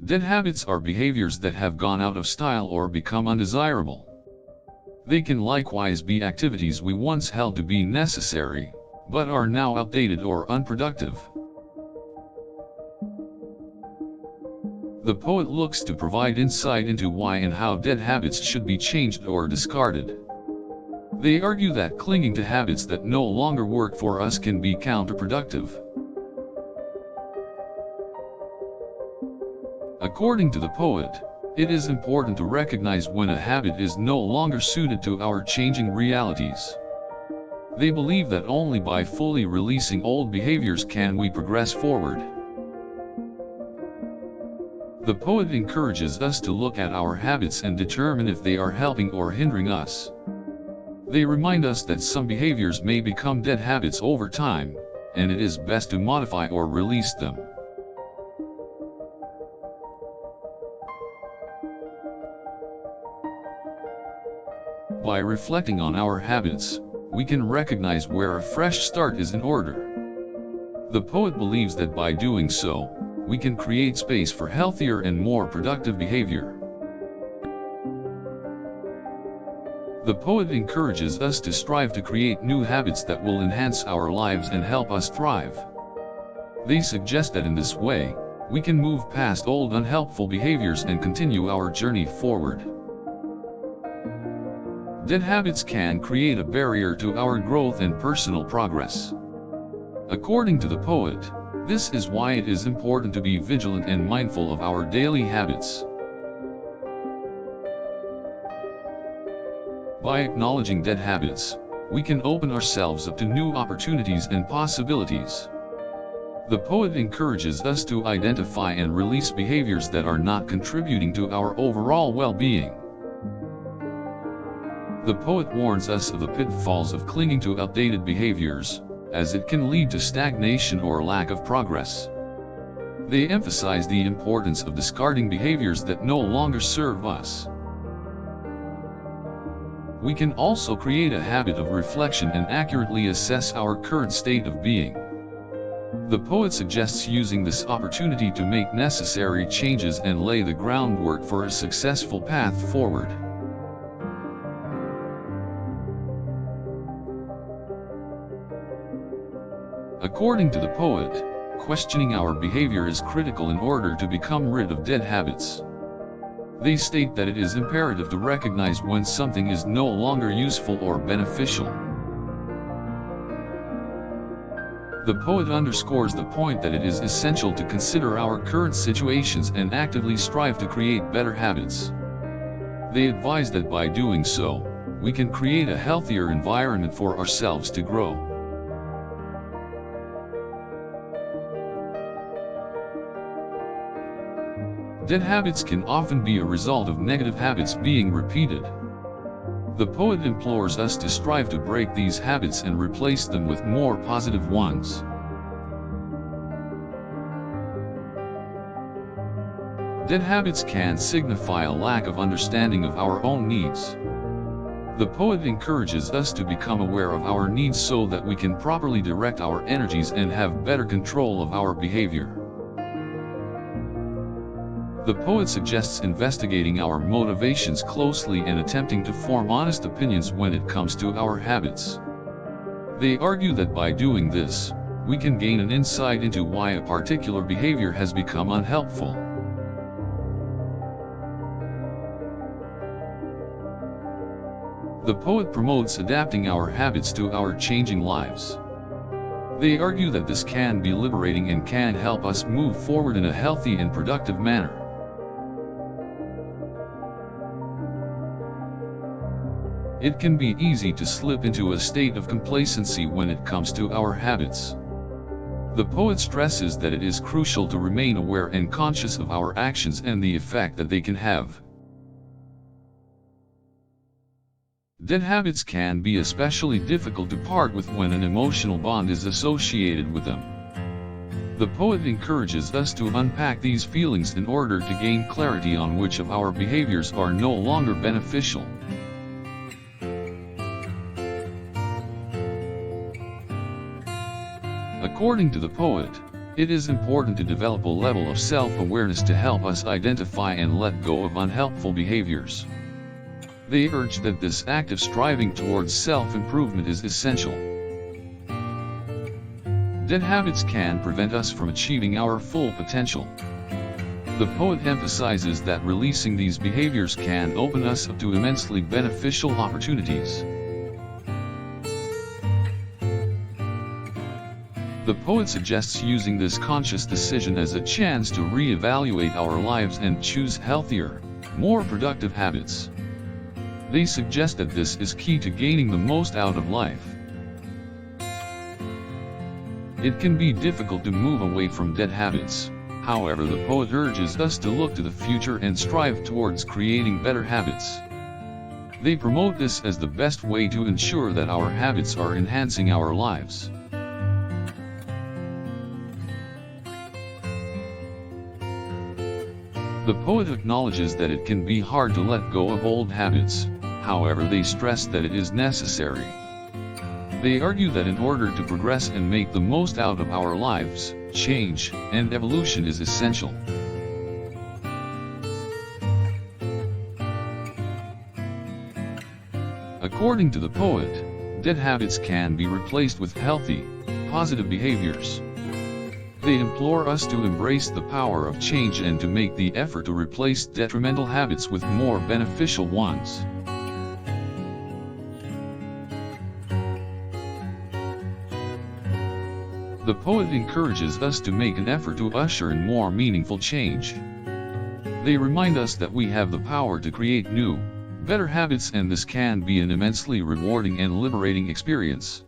Dead habits are behaviors that have gone out of style or become undesirable. They can likewise be activities we once held to be necessary, but are now outdated or unproductive. The poet looks to provide insight into why and how dead habits should be changed or discarded. They argue that clinging to habits that no longer work for us can be counterproductive. According to the poet, it is important to recognize when a habit is no longer suited to our changing realities. They believe that only by fully releasing old behaviors can we progress forward. The poet encourages us to look at our habits and determine if they are helping or hindering us. They remind us that some behaviors may become dead habits over time, and it is best to modify or release them. By reflecting on our habits, we can recognize where a fresh start is in order. The poet believes that by doing so, we can create space for healthier and more productive behavior. The poet encourages us to strive to create new habits that will enhance our lives and help us thrive. They suggest that in this way, we can move past old unhelpful behaviors and continue our journey forward. Dead habits can create a barrier to our growth and personal progress. According to the poet, this is why it is important to be vigilant and mindful of our daily habits. By acknowledging dead habits, we can open ourselves up to new opportunities and possibilities. The poet encourages us to identify and release behaviors that are not contributing to our overall well-being. The poet warns us of the pitfalls of clinging to outdated behaviors, as it can lead to stagnation or lack of progress. They emphasize the importance of discarding behaviors that no longer serve us. We can also create a habit of reflection and accurately assess our current state of being. The poet suggests using this opportunity to make necessary changes and lay the groundwork for a successful path forward. According to the poet, questioning our behavior is critical in order to become rid of dead habits. They state that it is imperative to recognize when something is no longer useful or beneficial. The poet underscores the point that it is essential to consider our current situations and actively strive to create better habits. They advise that by doing so, we can create a healthier environment for ourselves to grow. Dead habits can often be a result of negative habits being repeated. The poet implores us to strive to break these habits and replace them with more positive ones. Dead habits can signify a lack of understanding of our own needs. The poet encourages us to become aware of our needs so that we can properly direct our energies and have better control of our behavior. The poet suggests investigating our motivations closely and attempting to form honest opinions when it comes to our habits. They argue that by doing this, we can gain an insight into why a particular behavior has become unhelpful. The poet promotes adapting our habits to our changing lives. They argue that this can be liberating and can help us move forward in a healthy and productive manner. It can be easy to slip into a state of complacency when it comes to our habits. The poet stresses that it is crucial to remain aware and conscious of our actions and the effect that they can have. Dead habits can be especially difficult to part with when an emotional bond is associated with them. The poet encourages us to unpack these feelings in order to gain clarity on which of our behaviors are no longer beneficial. According to the poet, It is important to develop a level of self-awareness to help us identify and let go of unhelpful behaviors. They urge that this active striving towards self-improvement is essential. Dead habits can prevent us from achieving our full potential. The poet emphasizes that releasing these behaviors can open us up to immensely beneficial opportunities. The poet suggests using this conscious decision as a chance to re-evaluate our lives and choose healthier, more productive habits. They suggest that this is key to gaining the most out of life. It can be difficult to move away from dead habits. However, the poet urges us to look to the future and strive towards creating better habits. They promote this as the best way to ensure that our habits are enhancing our lives. The poet acknowledges that it can be hard to let go of old habits, however they stress that it is necessary. They argue that in order to progress and make the most out of our lives, change and evolution is essential. According to the poet, dead habits can be replaced with healthy, positive behaviors. They implore us to embrace the power of change and to make the effort to replace detrimental habits with more beneficial ones. The poet encourages us to make an effort to usher in more meaningful change. They remind us that we have the power to create new, better habits, and this can be an immensely rewarding and liberating experience.